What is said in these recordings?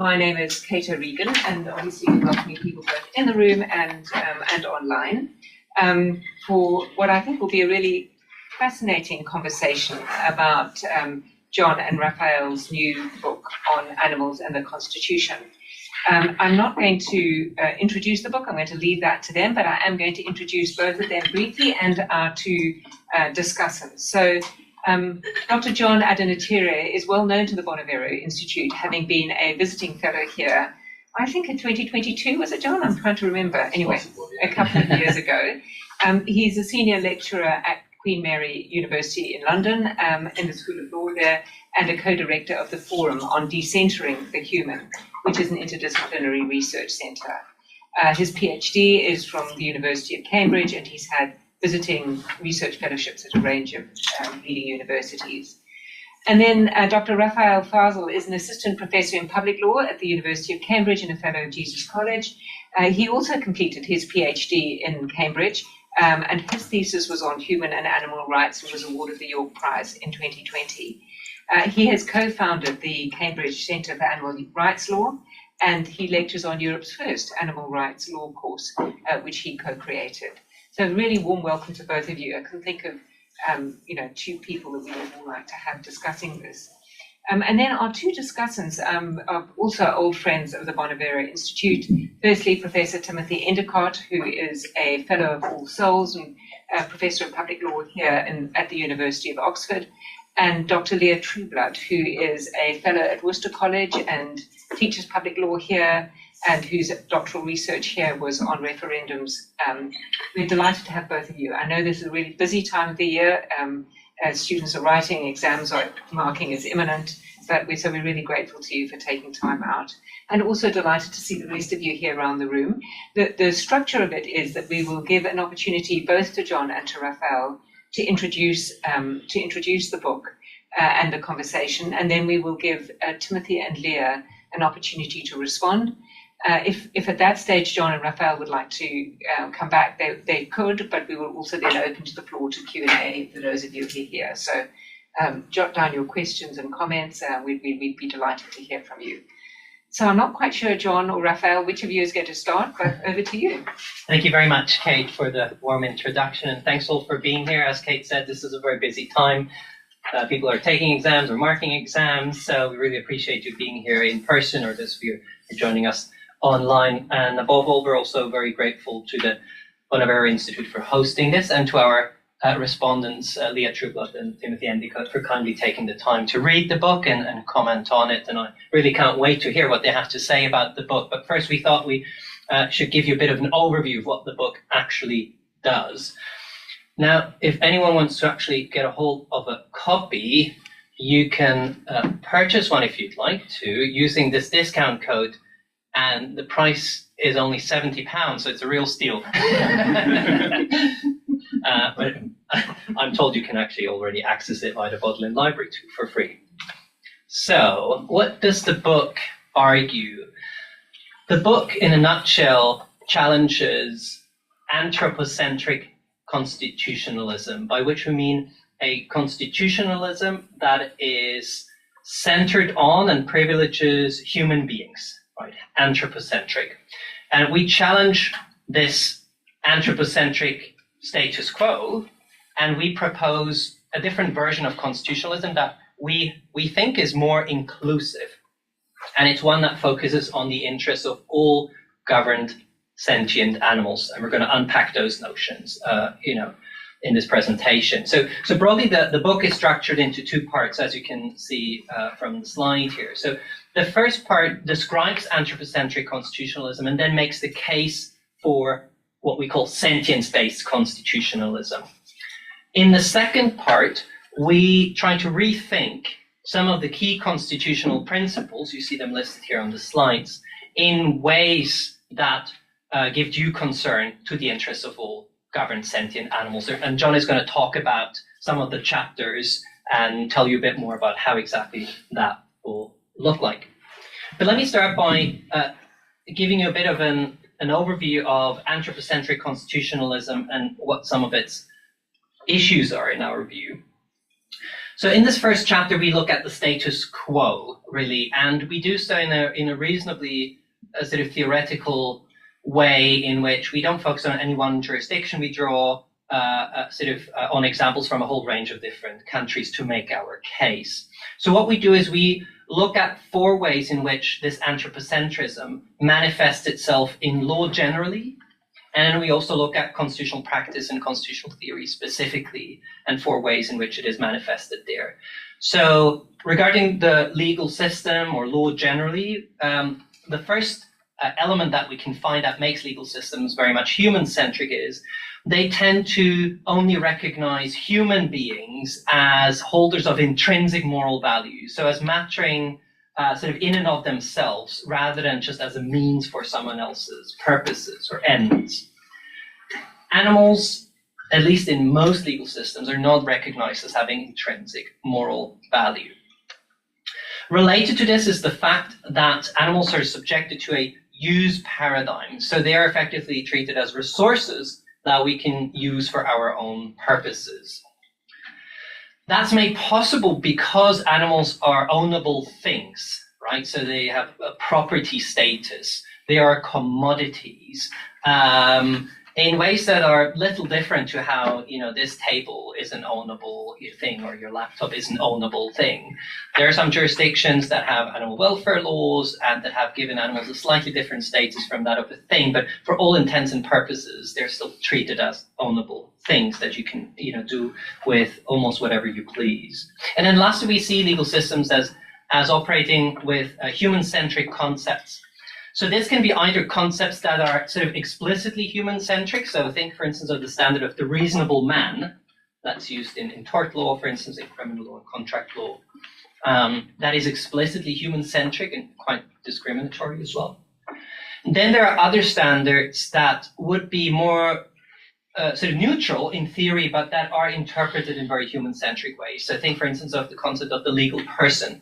My name is Kate O'Regan, and obviously we welcome people both in the room and online for what I think will be a really fascinating conversation about John and Raffael's new book on animals and the Constitution. I'm not going to introduce the book, I'm going to leave that to them, but I am going to introduce both of them briefly and our two discussants. So Dr. John Adenitire is well known to the Bonavero Institute, having been a visiting fellow here, I think in 2022, was it, John? I'm trying to remember. Anyway, a couple of years ago. He's a senior lecturer at Queen Mary University in London, in the School of Law there, and a co-director of the Forum on Decentering the Human, which is an interdisciplinary research centre. His PhD is from the University of Cambridge, and he's had visiting research fellowships at a range of leading universities. And then Dr. Raffael Fasel is an assistant professor in public law at the University of Cambridge and a fellow of Jesus College. He also completed his PhD in Cambridge, and his thesis was on human and animal rights and was awarded the York Prize in 2020. He has co-founded the Cambridge Centre for Animal Rights Law, and he lectures on Europe's first animal rights law course, which he co-created. So a really warm welcome to both of you. I can think of, two people that we would all like to have discussing this. And then our two discussants are also old friends of the Bonavero Institute. Firstly, Professor Timothy Endicott, who is a Fellow of All Souls and Professor of Public Law here at the University of Oxford, and Dr. Leah Trueblood, who is a Fellow at Worcester College and teaches public law here, and whose doctoral research here was on referendums. We're delighted to have both of you. I know this is a really busy time of the year. As students are writing, exams are marking as imminent, but we're really grateful to you for taking time out. And also delighted to see the rest of you here around the room. The structure of it is that we will give an opportunity both to John and to Raffael to introduce the book and the conversation, and then we will give Timothy and Leah an opportunity to respond. If at that stage John and Raffael would like to come back, they could, but we will also then open to the floor to Q&A for those of you who are here. So jot down your questions and comments. We'd be delighted to hear from you. So I'm not quite sure, John or Raffael, which of you is going to start, but over to you. Thank you very much, Kate, for the warm introduction, and thanks all for being here. As Kate said, this is a very busy time. People are taking exams or marking exams, so we really appreciate you being here in person, or those of you who are joining us online. And above all, we're also very grateful to the Bonavero Institute for hosting this, and to our respondents, Leah Trueblood and Timothy Endicott, for kindly taking the time to read the book and comment on it. And I really can't wait to hear what they have to say about the book. But first, we thought we should give you a bit of an overview of what the book actually does. Now, if anyone wants to actually get a hold of a copy, you can purchase one if you'd like to, using this discount code, and the price is only £70, so it's a real steal. But I'm told you can actually already access it via the Bodleian Library too, for free. So, what does the book argue? The book, in a nutshell, challenges anthropocentric constitutionalism, by which we mean a constitutionalism that is centered on and privileges human beings, right? Anthropocentric. And we challenge this anthropocentric status quo, and we propose a different version of constitutionalism that we think is more inclusive. And it's one that focuses on the interests of all governed sentient animals. And we're going to unpack those notions, in this presentation. So broadly, the book is structured into two parts, as you can see from the slide here. So the first part describes anthropocentric constitutionalism and then makes the case for what we call sentience-based constitutionalism. In the second part, we try to rethink some of the key constitutional principles, you see them listed here on the slides, in ways that give due concern to the interests of all governed sentient animals. And John is going to talk about some of the chapters and tell you a bit more about how exactly that will look like. But let me start by giving you a bit of an overview of anthropocentric constitutionalism and what some of its issues are in our view. So in this first chapter, we look at the status quo, really, and we do so in a reasonably sort of theoretical way in which we don't focus on any one jurisdiction. We draw on examples from a whole range of different countries to make our case. So what we do is we look at 4 ways in which this anthropocentrism manifests itself in law generally, and we also look at constitutional practice and constitutional theory specifically, and 4 ways in which it is manifested there. So regarding the legal system or law generally, the first element that we can find that makes legal systems very much human-centric is they tend to only recognize human beings as holders of intrinsic moral value, so as mattering sort of in and of themselves, rather than just as a means for someone else's purposes or ends. Animals, at least in most legal systems, are not recognized as having intrinsic moral value. Related to this is the fact that animals are subjected to a use paradigm, so they are effectively treated as resources that we can use for our own purposes. That's made possible because animals are ownable things, right? So they have a property status. They are commodities in ways that are little different to how, this table is an ownable thing or your laptop is an ownable thing. There are some jurisdictions that have animal welfare laws and that have given animals a slightly different status from that of a thing, but for all intents and purposes, they're still treated as ownable things that you can, do with almost whatever you please. And then lastly, we see legal systems as operating with human-centric concepts. So this can be either concepts that are sort of explicitly human-centric. So think, for instance, of the standard of the reasonable man that's used in tort law, for instance, in criminal law and contract law. That is explicitly human-centric and quite discriminatory as well. And then there are other standards that would be more sort of neutral in theory, but that are interpreted in very human-centric ways. So think, for instance, of the concept of the legal person.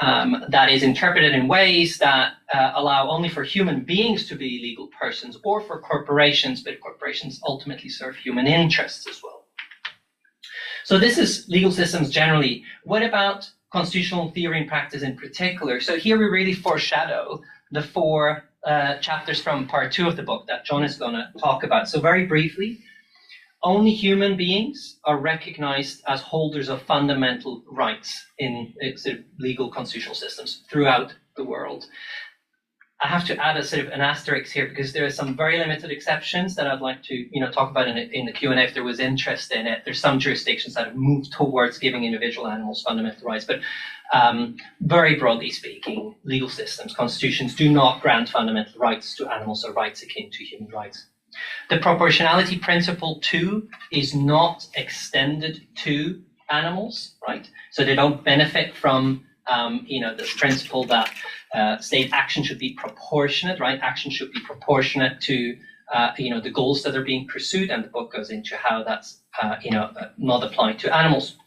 That is interpreted in ways that allow only for human beings to be legal persons or for corporations, but corporations ultimately serve human interests as well. So this is legal systems generally. What about constitutional theory and practice in particular? So here we really foreshadow the 4 chapters from part 2 of the book that John is going to talk about. So very briefly, only human beings are recognized as holders of fundamental rights in sort of legal constitutional systems throughout the world. I have to add a sort of an asterisk here because there are some very limited exceptions that I'd like to talk about in the Q&A if there was interest in it. There's some jurisdictions that have moved towards giving individual animals fundamental rights, but very broadly speaking, legal systems, constitutions do not grant fundamental rights to animals or rights akin to human rights. The proportionality principle, too, is not extended to animals, right? So they don't benefit from, this principle that state action should be proportionate, right? Action should be proportionate to, the goals that are being pursued, and the book goes into how that's, not applied to animals.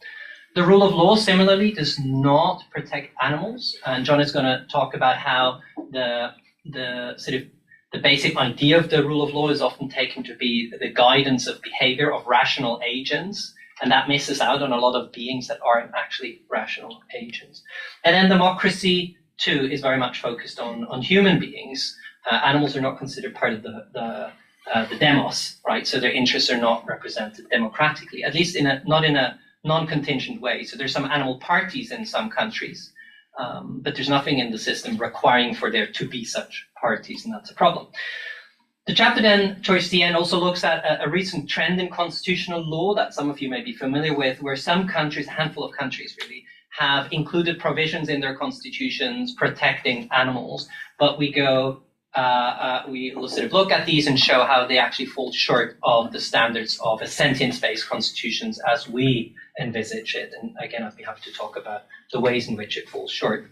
The rule of law, similarly, does not protect animals, and John is going to talk about how the basic idea of the rule of law is often taken to be the guidance of behavior of rational agents, and that misses out on a lot of beings that aren't actually rational agents. And then democracy, too, is very much focused on human beings. Animals are not considered part of the demos, right? So their interests are not represented democratically, at least not in a non-contingent way. So there's some animal parties in some countries, but there's nothing in the system requiring for there to be such parties, and that's a problem. The chapter then, towards the end, also looks at a recent trend in constitutional law that some of you may be familiar with, where some countries, a handful of countries really, have included provisions in their constitutions protecting animals, but we will sort of look at these and show how they actually fall short of the standards of a sentience-based constitutions as we envisage it. And again, I'd be happy to talk about the ways in which it falls short.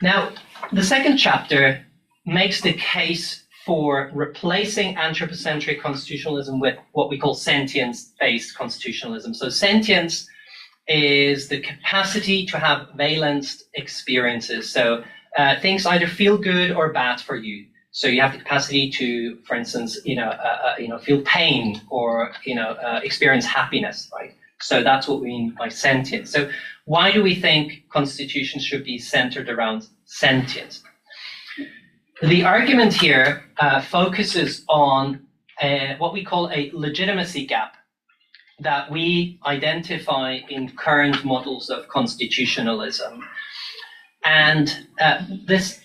Now, the second chapter makes the case for replacing anthropocentric constitutionalism with what we call sentience-based constitutionalism. So sentience is the capacity to have valenced experiences. So things either feel good or bad for you. So you have the capacity to, for instance, feel pain or experience happiness, right? So that's what we mean by sentient. So why do we think constitutions should be centered around sentience? The argument here focuses on what we call a legitimacy gap that we identify in current models of constitutionalism. And this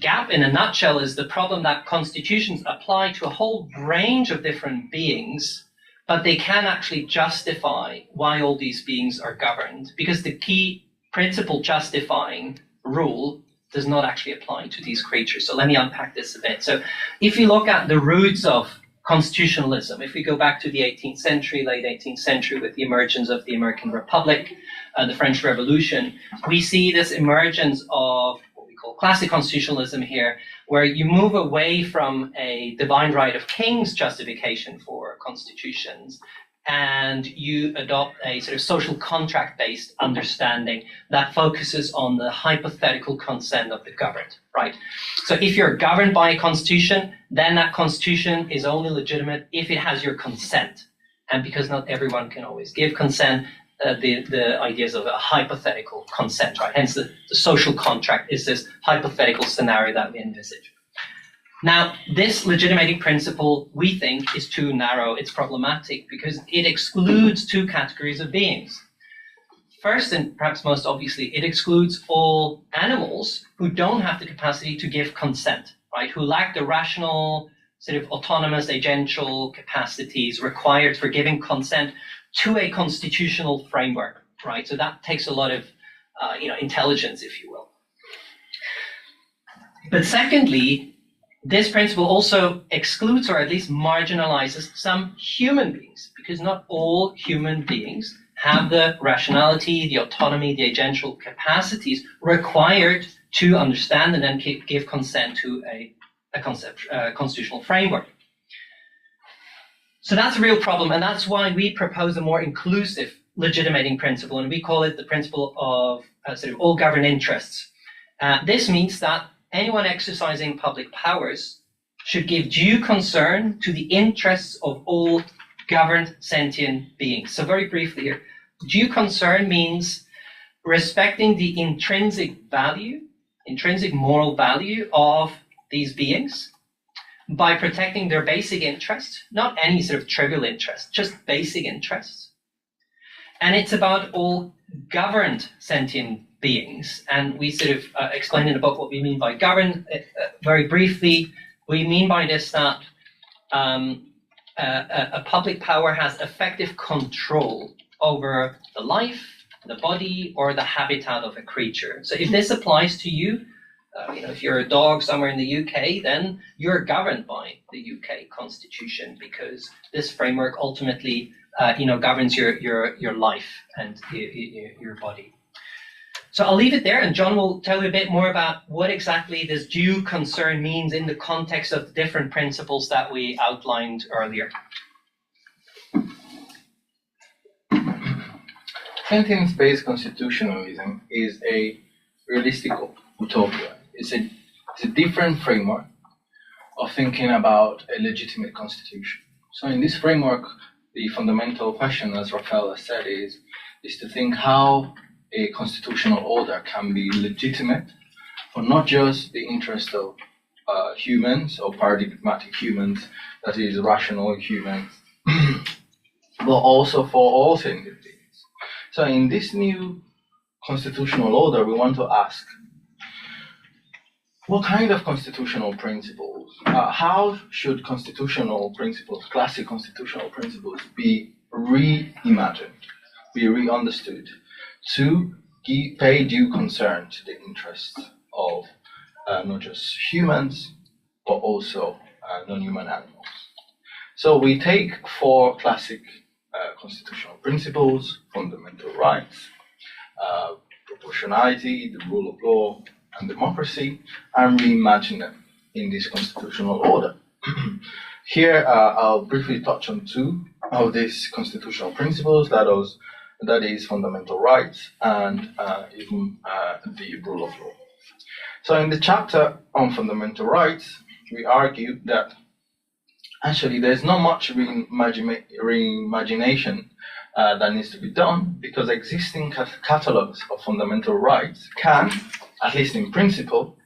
gap, in a nutshell, is the problem that constitutions apply to a whole range of different beings, but they can actually justify why all these beings are governed, because the key principle justifying rule does not actually apply to these creatures. So let me unpack this a bit. So if you look at the roots of constitutionalism, if we go back to the 18th century, late 18th century, with the emergence of the American Republic, the French Revolution, we see this emergence of what we call classic constitutionalism here, where you move away from a divine right of kings justification for constitutions, and you adopt a sort of social contract-based understanding that focuses on the hypothetical consent of the governed, right? So if you're governed by a constitution, then that constitution is only legitimate if it has your consent. And because not everyone can always give consent, the ideas of a hypothetical consent, right? Hence the social contract is this hypothetical scenario that we envisage. Now, this legitimating principle, we think, is too narrow. It's problematic because it excludes two categories of beings. First, and perhaps most obviously, it excludes all animals who don't have the capacity to give consent, right? Who lack the rational, sort of autonomous, agential capacities required for giving consent to a constitutional framework, right? So that takes a lot of, intelligence, if you will. But secondly, this principle also excludes, or at least marginalizes, some human beings, because not all human beings have the rationality, the autonomy, the agential capacities required to understand and then give consent to a constitutional framework. So that's a real problem, and that's why we propose a more inclusive legitimating principle, and we call it the principle of sort of all governed interests. This means that anyone exercising public powers should give due concern to the interests of all governed sentient beings. So very briefly here, due concern means respecting the intrinsic moral value of these beings by protecting their basic interests, not any sort of trivial interest, just basic interests. And it's about all governed sentient beings, and we sort of explain in the book what we mean by govern. Very briefly, we mean by this that a public power has effective control over the life, the body, or the habitat of a creature. So if this applies to you, if you're a dog somewhere in the UK, then you're governed by the UK Constitution, because this framework ultimately, governs your life and your body. So I'll leave it there, and John will tell you a bit more about what exactly this due concern means in the context of the different principles that we outlined earlier. Sentience-based constitutionalism is a realistic utopia. It's a different framework of thinking about a legitimate constitution. So in this framework, the fundamental question, as Raffael has said, is to think how a constitutional order can be legitimate for not just the interest of humans or paradigmatic humans, that is, rational humans, but also for all sentient beings. So in this new constitutional order, we want to ask, what kind of constitutional principles, how should constitutional principles, classic constitutional principles, be reimagined, be re-understood, to pay due concern to the interests of not just humans, but also non-human animals. So we take four classic constitutional principles: fundamental rights, proportionality, the rule of law, and democracy, and reimagine them in this constitutional order. Here, I'll briefly touch on two of these constitutional principles, that is fundamental rights and even the rule of law. So in the chapter on fundamental rights, we argue that actually there's not much reimagination that needs to be done, because existing catalogs of fundamental rights can, at least in principle,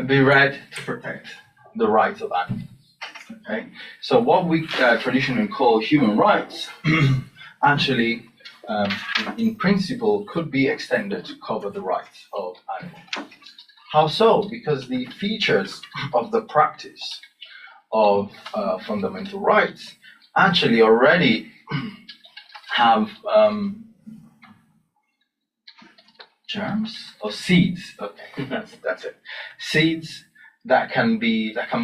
be read to protect the rights of animals. Okay? So what we traditionally call human rights actually, in principle, could be extended to cover the rights of animals. How so? Because the features of the practice of fundamental rights actually already have germs or seeds. Okay, that's it. Seeds that can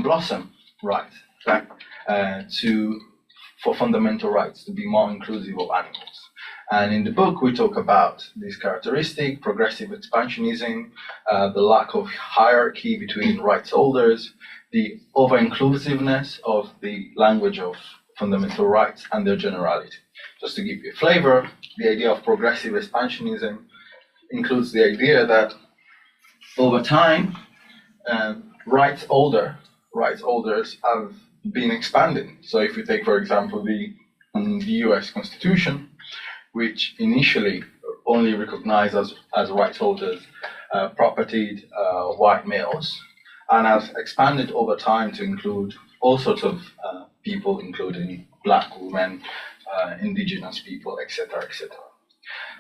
blossom, right? For fundamental rights to be more inclusive of animals. And in the book, we talk about this characteristic, progressive expansionism, the lack of hierarchy between rights holders, the over-inclusiveness of the language of fundamental rights and their generality. Just to give you a flavor, the idea of progressive expansionism includes the idea that over time, rights holders have been expanding. So if you take, for example, the US Constitution, which initially only recognized as rights holders propertied white males, and has expanded over time to include all sorts of people, including black women, indigenous people, etc., etc.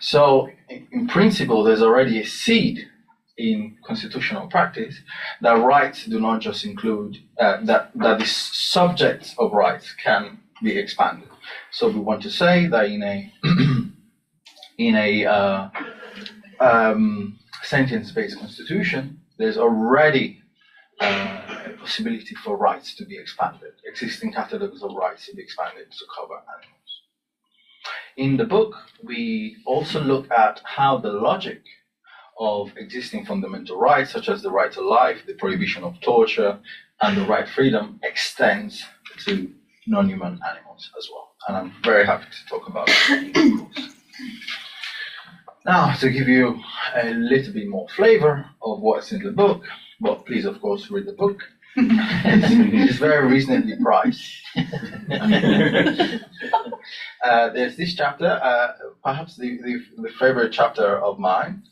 So, in principle, there's already a seed in constitutional practice that rights do not just include, that the subjects of rights can be expanded. So we want to say that in a sentience-based constitution, there's already a possibility for rights to be expanded, existing catalogs of rights to be expanded to cover animals. In the book, we also look at how the logic of existing fundamental rights, such as the right to life, the prohibition of torture, and the right to freedom, extends to non-human animals as well. And I'm very happy to talk about that. Now, to give you a little bit more flavor of what's in the book, but please, of course, read the book. It's very reasonably priced. There's this chapter, perhaps the favorite chapter of mine,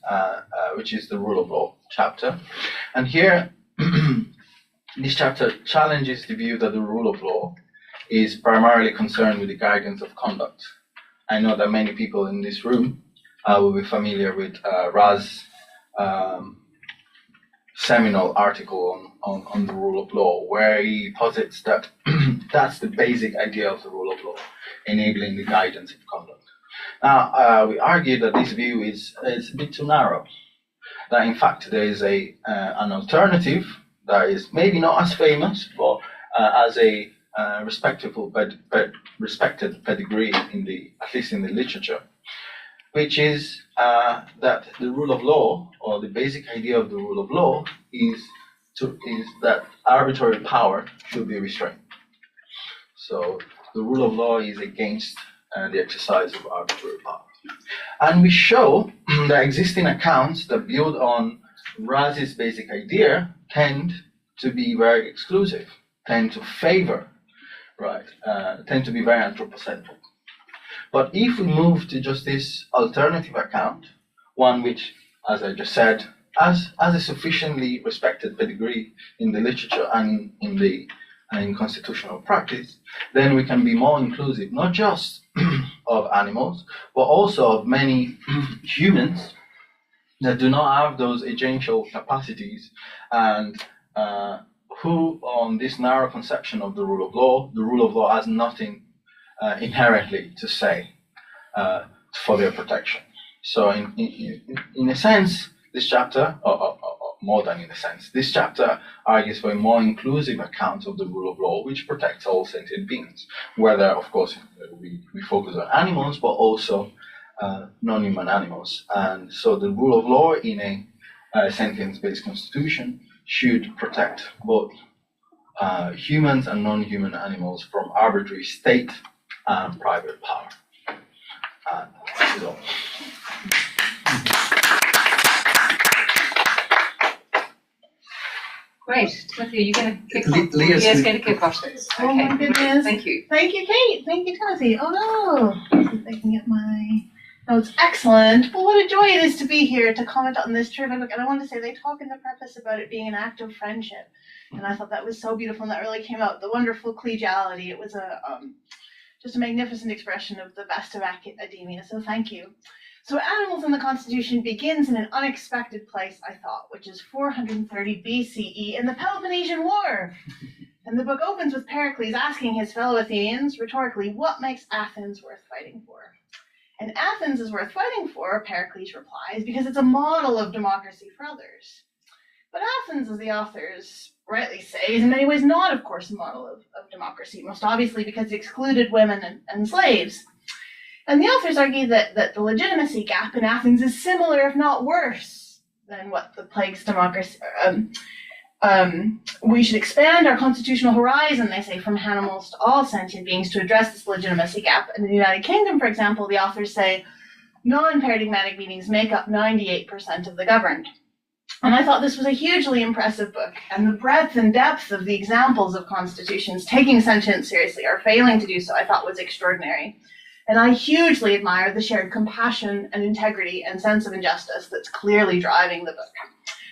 which is the rule of law chapter. And here, this chapter challenges the view that the rule of law is primarily concerned with the guidance of conduct. I know that many people in this room will be familiar with Raz's seminal article on the rule of law, where he posits that that's the basic idea of the rule of law, enabling the guidance of conduct. Now, we argue that this view is a bit too narrow, that in fact there is an alternative that is maybe not as famous, but as a respectable respected pedigree at least in the literature, which is that the rule of law, or the basic idea of the rule of law, is that arbitrary power should be restrained. So the rule of law is against the exercise of arbitrary power. And we show that existing accounts that build on Raz's basic idea tend to be very exclusive, tend to favor, tend to be very anthropocentric. But if we move to just this alternative account, one which, as I just said, has a sufficiently respected pedigree in the literature and in constitutional practice, then we can be more inclusive, not just of animals, but also of many humans that do not have those agential capacities, and who, on this narrow conception of the rule of law has nothing inherently to say for their protection. So in a sense, this chapter, or more than in a sense, this chapter argues for a more inclusive account of the rule of law, which protects all sentient beings, whether, of course, we focus on animals, but also non-human animals. And so the rule of law in a sentience-based constitution should protect both humans and non-human animals from arbitrary state and private power. And this is all. Great. Timothy, are you going to kick off? Leah's Leah's going to kick off. Oh my Okay. goodness. Thank you. Thank you, Kate. Thank you, Timothy. Oh no. If I can get my notes. Excellent. Well, what a joy it is to be here to comment on this terrific book. And I want to say they talk in the preface about it being an act of friendship. And I thought that was so beautiful, and that really came out. The wonderful collegiality. It was just a magnificent expression of the best of academia. So thank you. So Animals in the Constitution begins in an unexpected place, I thought, which is 430 BCE in the Peloponnesian War. And the book opens with Pericles asking his fellow Athenians, rhetorically, what makes Athens worth fighting for? And Athens is worth fighting for, Pericles replies, because it's a model of democracy for others. But Athens, as the authors rightly say, is in many ways not, of course, a model of democracy, most obviously because it excluded women and slaves. And the authors argue that the legitimacy gap in Athens is similar, if not worse, than what plagues democracy. We should expand our constitutional horizon, they say, from animals to all sentient beings to address this legitimacy gap. In the United Kingdom, for example, the authors say non-paradigmatic beings make up 98% of the governed. And I thought this was a hugely impressive book, and the breadth and depth of the examples of constitutions taking sentience seriously or failing to do so, I thought was extraordinary. And I hugely admire the shared compassion and integrity and sense of injustice that's clearly driving the book.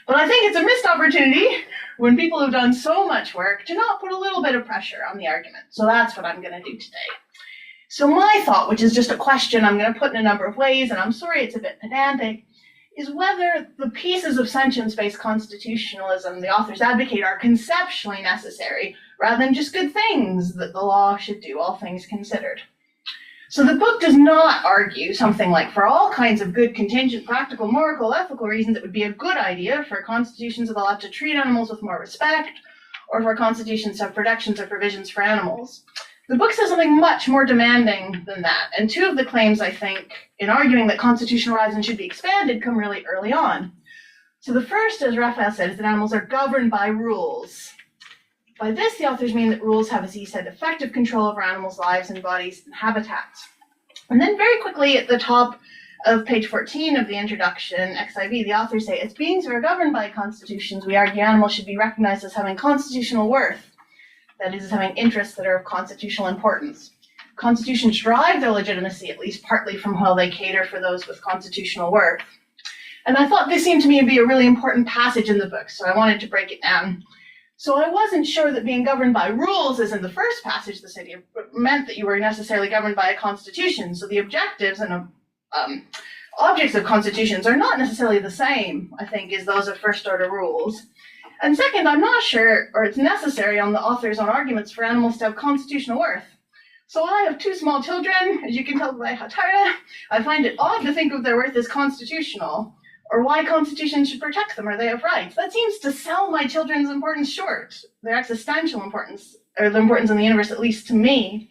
But I think it's a missed opportunity when people have done so much work to not put a little bit of pressure on the argument. So that's what I'm going to do today. So my thought, which is just a question I'm going to put in a number of ways, and I'm sorry it's a bit pedantic, is whether the pieces of sentience-based constitutionalism the authors advocate are conceptually necessary rather than just good things that the law should do, all things considered. So the book does not argue something like, for all kinds of good, contingent, practical, moral, ethical reasons, it would be a good idea for constitutions of the law to treat animals with more respect, or for constitutions to have protections or provisions for animals. The book says something much more demanding than that, and two of the claims, I think, in arguing that constitutional horizons should be expanded come really early on. So the first, as Raffael said, is that animals are governed by rules. By this, the authors mean that rules have, as he said, effective control over animals' lives and bodies and habitats. And then very quickly at the top of page 14 of the introduction, XIV, the authors say, as beings who are governed by constitutions, we argue animals should be recognized as having constitutional worth, that is, as having interests that are of constitutional importance. Constitutions derive their legitimacy, at least partly, from how they cater for those with constitutional worth. And I thought this seemed to me to be a really important passage in the book, so I wanted to break it down. So I wasn't sure that being governed by rules, as in the first passage, this idea meant that you were necessarily governed by a constitution. So the objectives and objects of constitutions are not necessarily the same, I think, as those of first-order rules. And second, I'm not sure, or it's necessary on the author's own arguments for animals to have constitutional worth. So I have two small children, as you can tell by how tired I am. I find it odd to think of their worth as constitutional, or why constitutions should protect them, or they have rights. That seems to sell my children's importance short, their existential importance, or the importance in the universe, at least to me.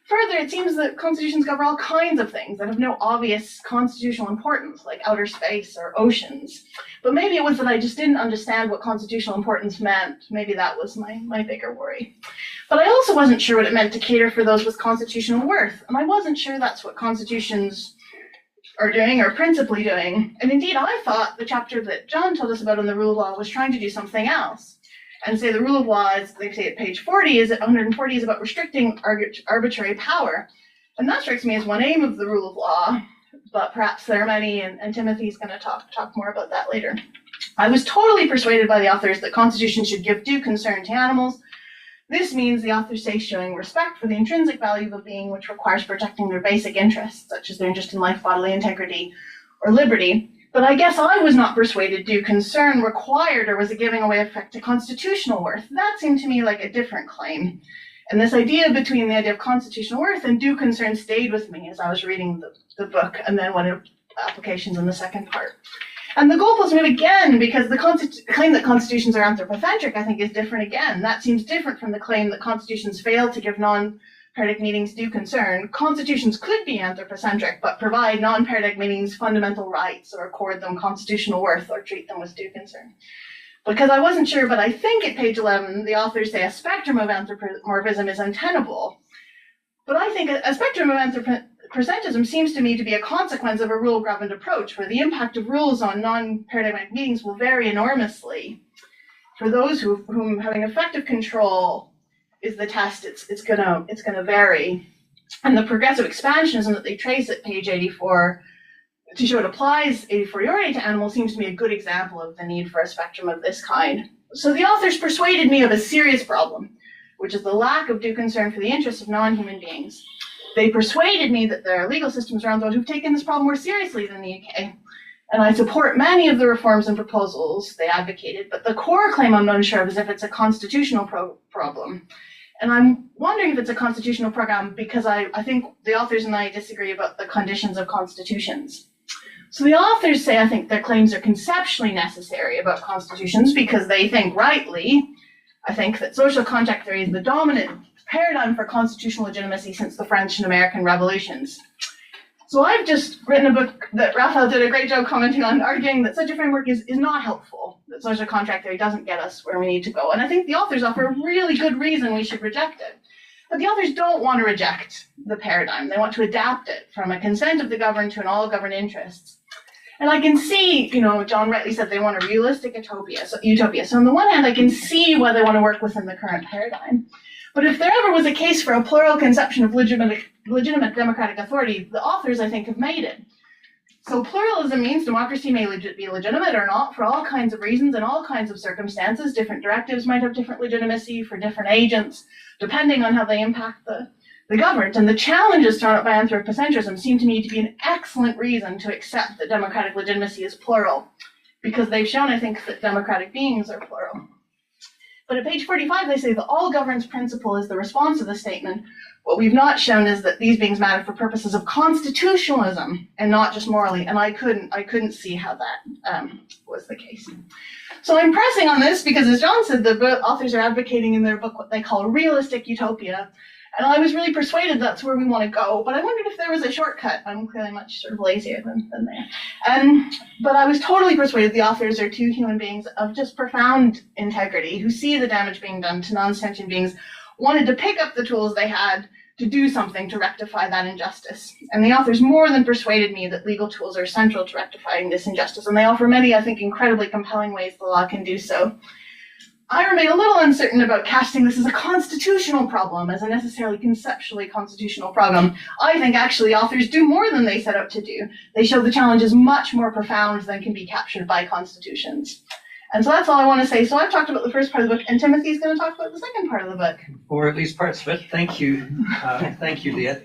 Further, it seems that constitutions cover all kinds of things that have no obvious constitutional importance, like outer space or oceans. But maybe it was that I just didn't understand what constitutional importance meant. Maybe that was my bigger worry. But I also wasn't sure what it meant to cater for those with constitutional worth, and I wasn't sure that's what constitutions are doing, or principally doing. And indeed, I thought the chapter that John told us about on the rule of law was trying to do something else. And say the rule of law, as they say at page 140, is about restricting arbitrary power. And that strikes me as one aim of the rule of law, but perhaps there are many, and Timothy's going to talk more about that later. I was totally persuaded by the authors that constitutions should give due concern to animals. This means, the authors say, showing respect for the intrinsic value of a being, which requires protecting their basic interests, such as their interest in life, bodily integrity, or liberty. But I guess I was not persuaded due concern required or was a giving away effect to constitutional worth. That seemed to me like a different claim. And this idea between the idea of constitutional worth and due concern stayed with me as I was reading the book, and then one of applications in the second part. And the goalposts move again, because the claim that constitutions are anthropocentric, I think, is different again. That seems different from the claim that constitutions fail to give non-paradigm meanings due concern. Constitutions could be anthropocentric, but provide non-paradigm meanings fundamental rights, or accord them constitutional worth, or treat them with due concern. Because I wasn't sure, but I think at page 11, the authors say a spectrum of anthropomorphism is untenable. But I think a spectrum of anthropocentism seems to me to be a consequence of a rule-governed approach, where the impact of rules on non-paradigmatic meanings will vary enormously. for those whom having effective control is the test, it's gonna vary. And the progressive expansionism that they trace at page 84 to show it applies a fortiori to animals seems to me a good example of the need for a spectrum of this kind. So the authors persuaded me of a serious problem, which is the lack of due concern for the interests of non-human beings. They persuaded me that there are legal systems around the world who've taken this problem more seriously than the UK. And I support many of the reforms and proposals they advocated, but the core claim I'm unsure of is if it's a constitutional problem. And I'm wondering if it's a constitutional program because I think the authors and I disagree about the conditions of constitutions. So the authors say, I think their claims are conceptually necessary about constitutions because they think rightly, I think that social contract theory is the dominant paradigm for constitutional legitimacy since the French and American revolutions. So I've just written a book that Raffael did a great job commenting on, arguing that such a framework is not helpful, that social contract theory doesn't get us where we need to go. And I think the authors offer a really good reason we should reject it. But the authors don't want to reject the paradigm. They want to adapt it from a consent of the governed to an all-governed interests. And I can see, John rightly said they want a realistic utopia. So on the one hand, I can see why they want to work within the current paradigm. But if there ever was a case for a plural conception of legitimate democratic authority, the authors, I think, have made it. So pluralism means democracy may be legitimate or not for all kinds of reasons and all kinds of circumstances. Different directives might have different legitimacy for different agents, depending on how they impact the governed. And the challenges thrown up by anthropocentrism seem to me to be an excellent reason to accept that democratic legitimacy is plural, because they've shown, I think, that democratic beings are plural. But at page 45, they say the all governs principle is the response to the statement. What we've not shown is that these beings matter for purposes of constitutionalism and not just morally. And I couldn't see how that was the case. So I'm pressing on this because, as John said, the authors are advocating in their book what they call a realistic utopia. And I was really persuaded that's where we want to go. But I wondered if there was a shortcut. I'm clearly much sort of lazier than they. But I was totally persuaded the authors are two human beings of just profound integrity who see the damage being done to non-sentient beings, wanted to pick up the tools they had to do something to rectify that injustice. And the authors more than persuaded me that legal tools are central to rectifying this injustice. And they offer many, I think, incredibly compelling ways the law can do so. I remain a little uncertain about casting this as a constitutional problem, as a necessarily conceptually constitutional problem. I think actually authors do more than they set out to do. They show the challenge is much more profound than can be captured by constitutions. And so that's all I want to say. So I've talked about the first part of the book, and Timothy's going to talk about the second part of the book. Or at least parts of it. Thank you. Thank you, Leah.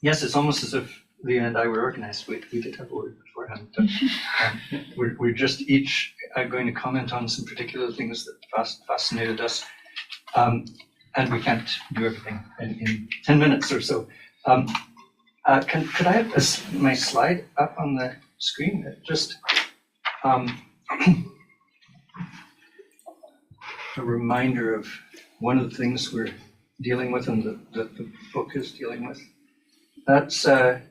Yes, it's almost as if Leah and I were organized. We did have a word beforehand. We're just each going to comment on some particular things that fascinated us. And we can't do everything in 10 minutes or so. Could I have my slide up on the screen? Just a reminder of one of the things we're dealing with and that the book is dealing with. That's a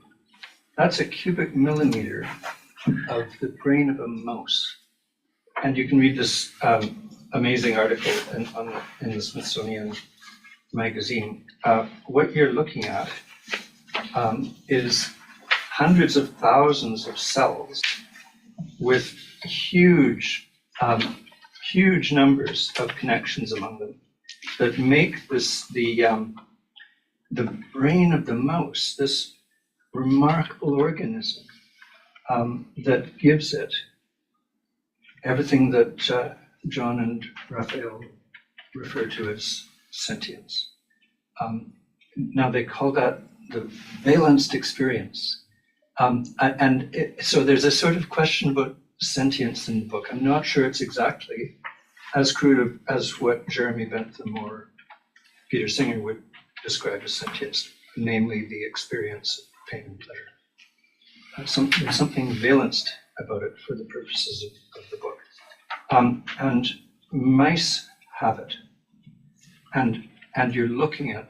cubic millimeter of the brain of a mouse. And you can read this amazing article in the Smithsonian magazine. What you're looking at is hundreds of thousands of cells with huge numbers of connections among them that make this the brain of the mouse, this remarkable organism that gives it everything that John and Raffael refer to as sentience. Now they call that the valenced experience. So there's a sort of question about sentience in the book. I'm not sure it's exactly as crude as what Jeremy Bentham or Peter Singer would describe as sentience, namely the experience of pain and pleasure. There's something valenced about it for the purposes of the book. And mice have it. And you're looking at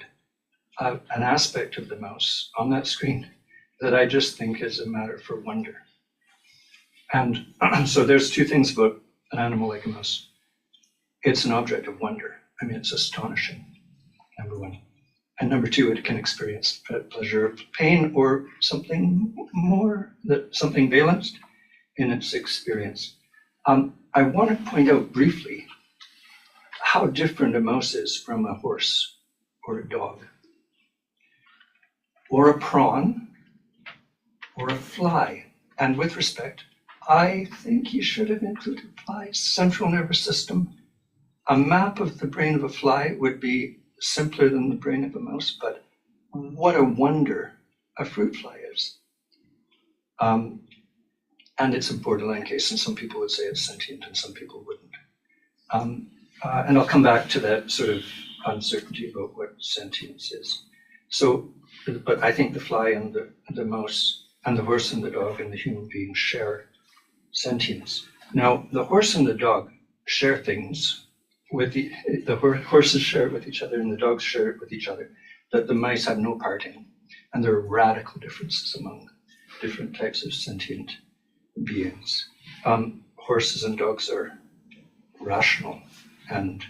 an aspect of the mouse on that screen that I just think is a matter for wonder. And so there's two things about an animal like a mouse. It's an object of wonder. I mean, it's astonishing, number one. And number two, it can experience pleasure, pain, or something more, something valenced in its experience. I want to point out briefly how different a mouse is from a horse or a dog, or a prawn, or a fly. And with respect, I think he should have included flies. Central nervous system. A map of the brain of a fly would be simpler than the brain of a mouse, but what a wonder a fruit fly is. And it's a borderline case, and some people would say it's sentient and some people wouldn't. And I'll come back to that sort of uncertainty about what sentience is. So, but I think the fly and the mouse and the horse and the dog and the human being share sentience. Now, the horse and the dog share things with the horses share it with each other and the dogs share it with each other that the mice have no part in. And there are radical differences among different types of sentient beings. Horses and dogs are rational and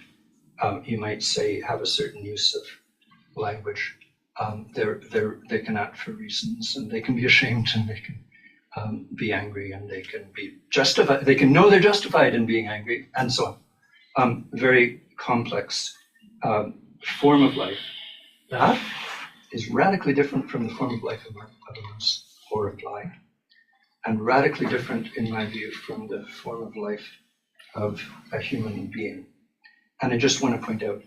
you might say have a certain use of language. They can act for reasons, and they can be ashamed, and they can be angry, and they can be justified. They can know they're justified in being angry, and so on. Very complex form of life. That is radically different from the form of life of a mouse or a fly, and radically different, in my view, from the form of life of a human being. And I just want to point out,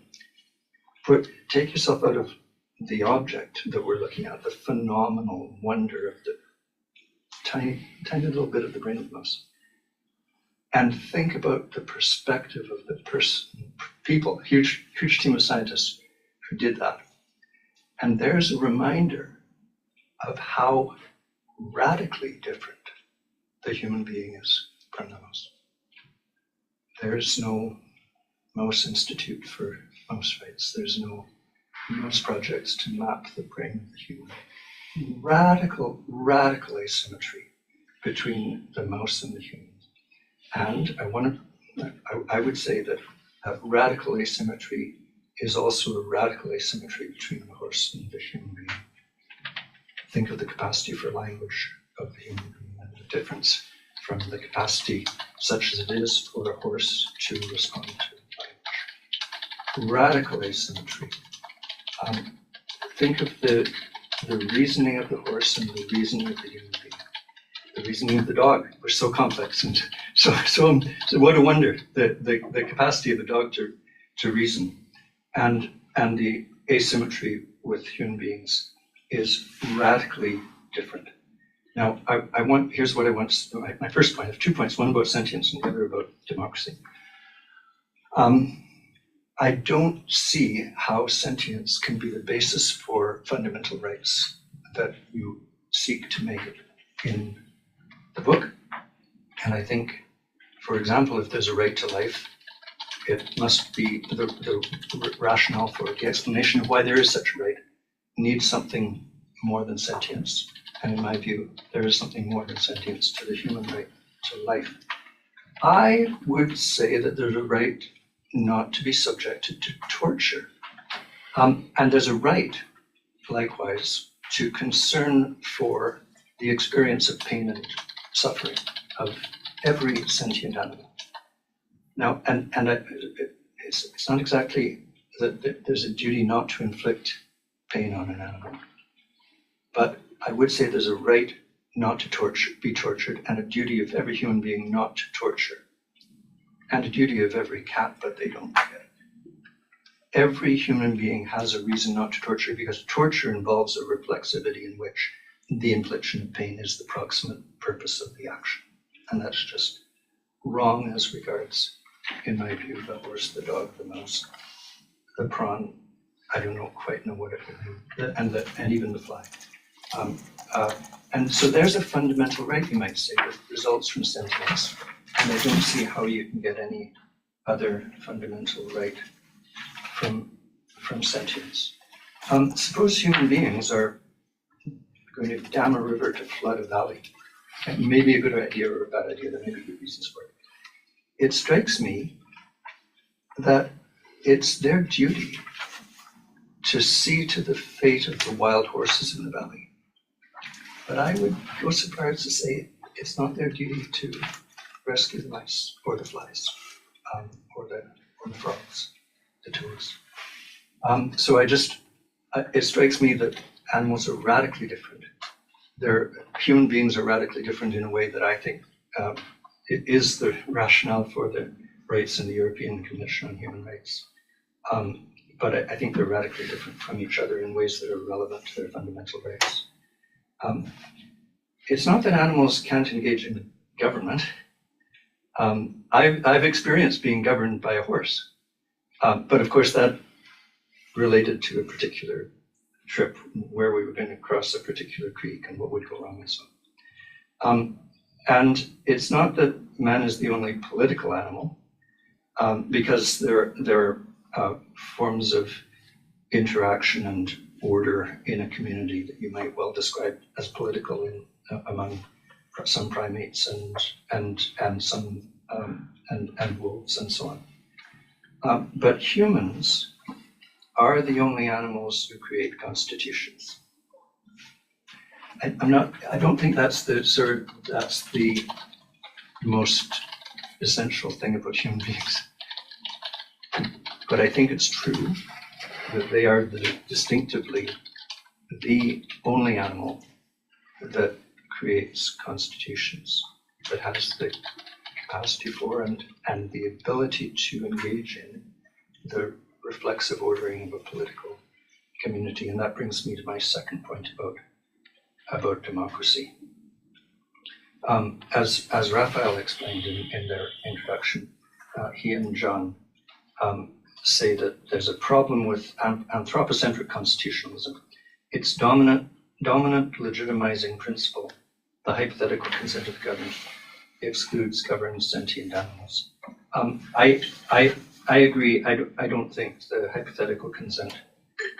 take yourself out of the object that we're looking at, the phenomenal wonder of the tiny little bit of the brain of the mouse, and think about the perspective of the people, huge team of scientists who did that. And there's a reminder of how radically different the human being is from the mouse. There's no Mouse Institute for Mouse Rights. There's no mouse projects to map the brain of the human. Radical asymmetry between the mouse and the human. And I would say that radical asymmetry is also a radical asymmetry between the horse and the human being. Think of the capacity for language of the human being and the difference from the capacity, such as it is for a horse to respond to language. Radical asymmetry. Think of the reasoning of the horse and the reasoning of the human being. The reasoning of the dog was so complex, and so what a wonder, the capacity of the dog to reason, and the asymmetry with human beings is radically different. Now, here's what I want. My first point. I have 2 points. One about sentience and the other about democracy. I don't see how sentience can be the basis for fundamental rights that you seek to make it in the book. And I think, for example, if there's a right to life, it must be the rationale for it, the explanation of why there is such a right needs something more than sentience. And in my view, there is something more than sentience to the human right to life. I would say that there's a right not to be subjected to torture. And there's a right, likewise, to concern for the experience of pain and suffering of every sentient animal. Now, it's not exactly that there's a duty not to inflict pain on an animal, but I would say there's a right not to be tortured, and a duty of every human being not to torture, and a duty of every cat, but they don't get it. Every human being has a reason not to torture, because torture involves a reflexivity in which the infliction of pain is the proximate purpose of the action. And that's just wrong as regards, in my view, the horse, the dog, the mouse, the prawn. I don't quite know what it would do, and even the fly. And so there's a fundamental right, you might say, that results from sentience. And I don't see how you can get any other fundamental right from sentience. Suppose human beings are going to dam a river to flood a valley. It may be a good idea or a bad idea, there may be good reasons for it. It strikes me that it's their duty to see to the fate of the wild horses in the valley. But I would go so far as to say it's not their duty to rescue the mice or the flies, or the frogs, the toads. So it strikes me that animals are radically different. Human beings are radically different in a way that I think it is the rationale for the rights in the European Convention on Human Rights. But I think they're radically different from each other in ways that are relevant to their fundamental rights. It's not that animals can't engage in government. I've experienced being governed by a horse, but of course that related to a particular trip where we were going to cross a particular creek and what would go wrong and so on. And it's not that man is the only political animal, because there are forms of interaction and order in a community that you might well describe as political among some primates and some and wolves and so on. But humans are the only animals who create constitutions. I don't think that's the most essential thing about human beings. But I think it's true that they are distinctively the only animal that creates constitutions, that has the capacity for and the ability to engage in the reflexive ordering of a political community. And that brings me to my second point about democracy. As Raffael explained in their introduction, he and John say that there's a problem with anthropocentric constitutionalism. Its dominant legitimizing principle, the hypothetical consent of the governed, excludes governed sentient animals. I agree. I don't think the hypothetical consent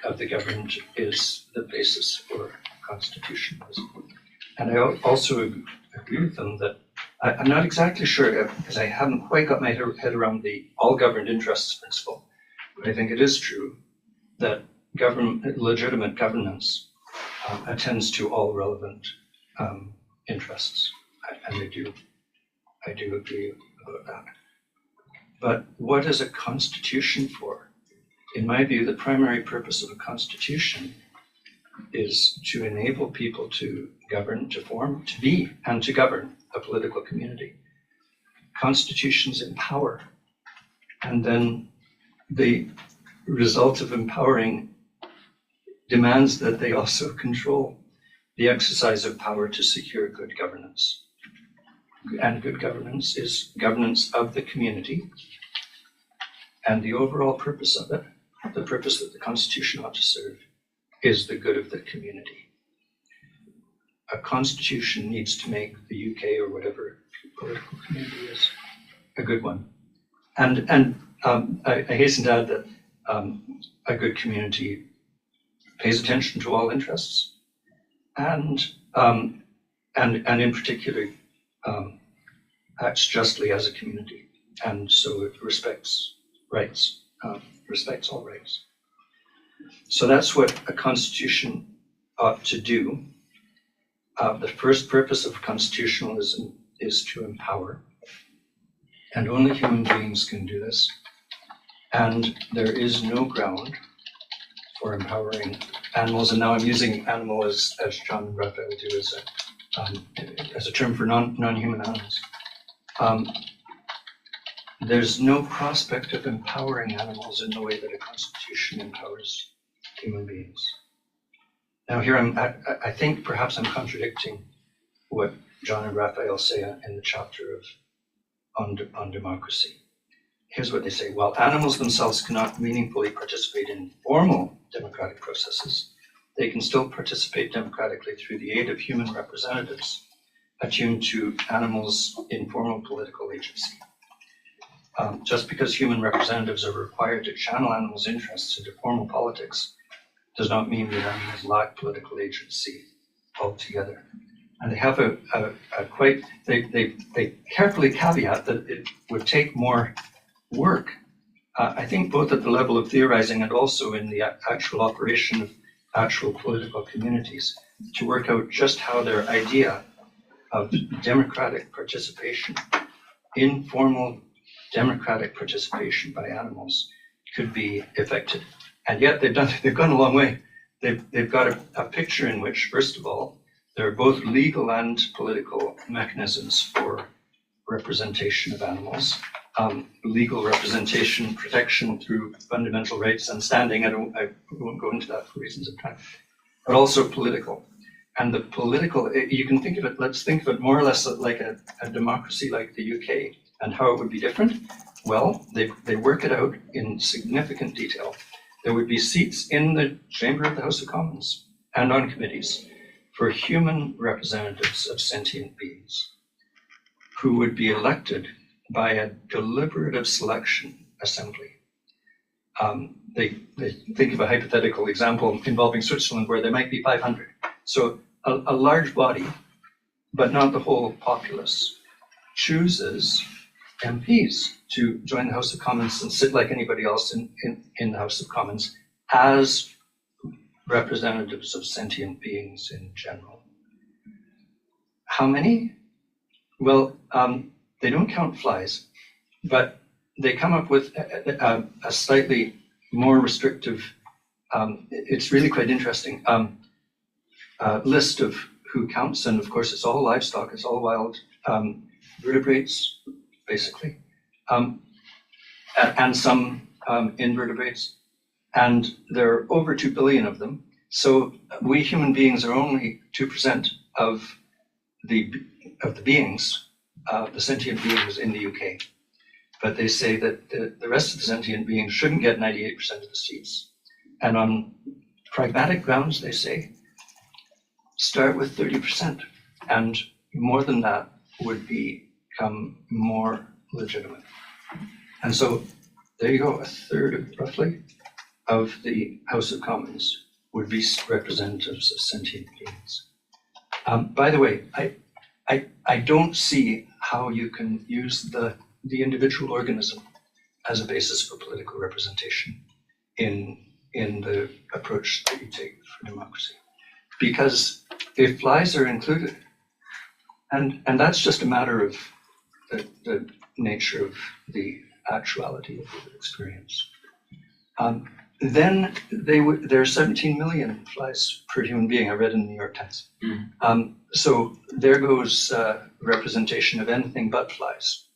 of the governed is the basis for constitutionalism. And I also agree with them that I'm not exactly sure, because I haven't quite got my head around the all governed interests principle, but I think it is true that legitimate governance attends to all relevant interests, and I do agree about that. But what is a constitution for? In my view, the primary purpose of a constitution is to enable people to govern, to form, to be, and to govern a political community. Constitutions empower, and then the result of empowering demands that they also control the exercise of power to secure good governance. And good governance is governance of the community, and the overall purpose of it, the purpose that the Constitution ought to serve, is the good of the community. A constitution needs to make the UK or whatever political community is a good one. And I hasten to add that a good community pays attention to all interests, and in particular acts justly as a community, and so it respects rights, respects all rights. So that's what a constitution ought to do. The first purpose of constitutionalism is to empower, and only human beings can do this. And there is no ground for empowering animals, and now I'm using animal as John and Raffael do as a term for non-human animals. There's no prospect of empowering animals in the way that a constitution empowers human beings. Now here I think perhaps I'm contradicting what John and Raffael say in the chapter on democracy. Here's what they say: while animals themselves cannot meaningfully participate in formal democratic processes, they can still participate democratically through the aid of human representatives attuned to animals' informal political agency. Just because human representatives are required to channel animals' interests into formal politics does not mean that animals lack political agency altogether. And they have they carefully caveat that it would take more work, I think both at the level of theorizing and also in the actual operation of actual political communities, to work out just how their idea of democratic participation informal democratic participation by animals could be effective. And yet they've gone a long way. They've got a picture in which, first of all, there are both legal and political mechanisms for representation of animals. Legal representation, protection through fundamental rights and standing. I won't go into that for reasons of time. But also political. And the political, you can think of it, let's think of it more or less like a democracy like the UK. And how it would be different? Well, they work it out in significant detail. There would be seats in the chamber of the House of Commons and on committees for human representatives of sentient beings who would be elected by a deliberative selection assembly. They think of a hypothetical example involving Switzerland where there might be 500. So a large body, but not the whole populace, chooses MPs to join the House of Commons and sit like anybody else in the House of Commons as representatives of sentient beings in general. How many? Well, they don't count flies, but they come up with a slightly more restrictive, it's really quite interesting, list of who counts, and of course it's all livestock, it's all wild vertebrates, basically, and some invertebrates, and there are over 2 billion of them. So we human beings are only 2% of the beings, the sentient beings in the UK. But they say that the rest of the sentient beings shouldn't get 98% of the seats. And on pragmatic grounds, they say, start with 30%, and more than that would become more legitimate. And so there you go, a third roughly of the House of Commons would be representatives of sentient beings. By the way, I don't see how you can use the individual organism as a basis for political representation in the approach that you take for democracy. Because if flies are included, and that's just a matter of the nature of the actuality of the experience, then there are 17 million flies per human being, I read in the New York Times. So there goes representation of anything but flies.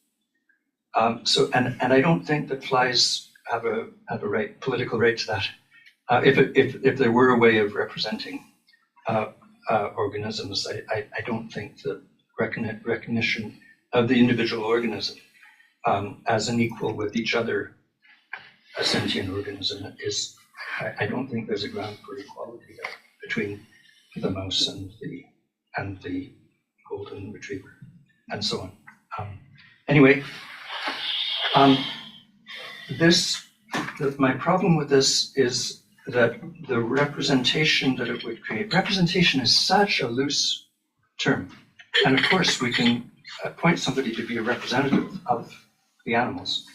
And I don't think that flies have a right, political right to that. If there were a way of representing organisms, I don't think that recognition of the individual organism as an equal with each other, a sentient organism, is, I don't think there's a ground for equality there between the mouse and the golden retriever, and so on. Anyway, my problem with this is that the representation that it would create, representation is such a loose term. And of course, we can appoint somebody to be a representative of the animals.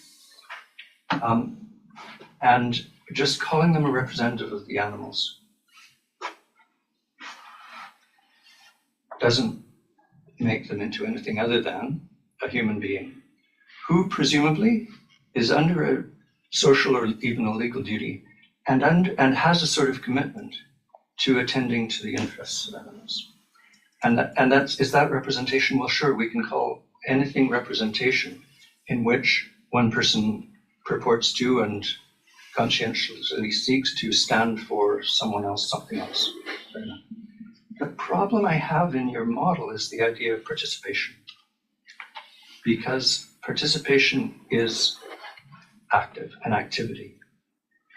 And just calling them a representative of the animals doesn't make them into anything other than a human being who presumably is under a social or even a legal duty and has a sort of commitment to attending to the interests of animals. And is that representation? Well, sure, we can call anything representation in which one person purports to and conscientiously seeks to stand for someone else, something else. The problem I have in your model is the idea of participation, because participation is active, an activity.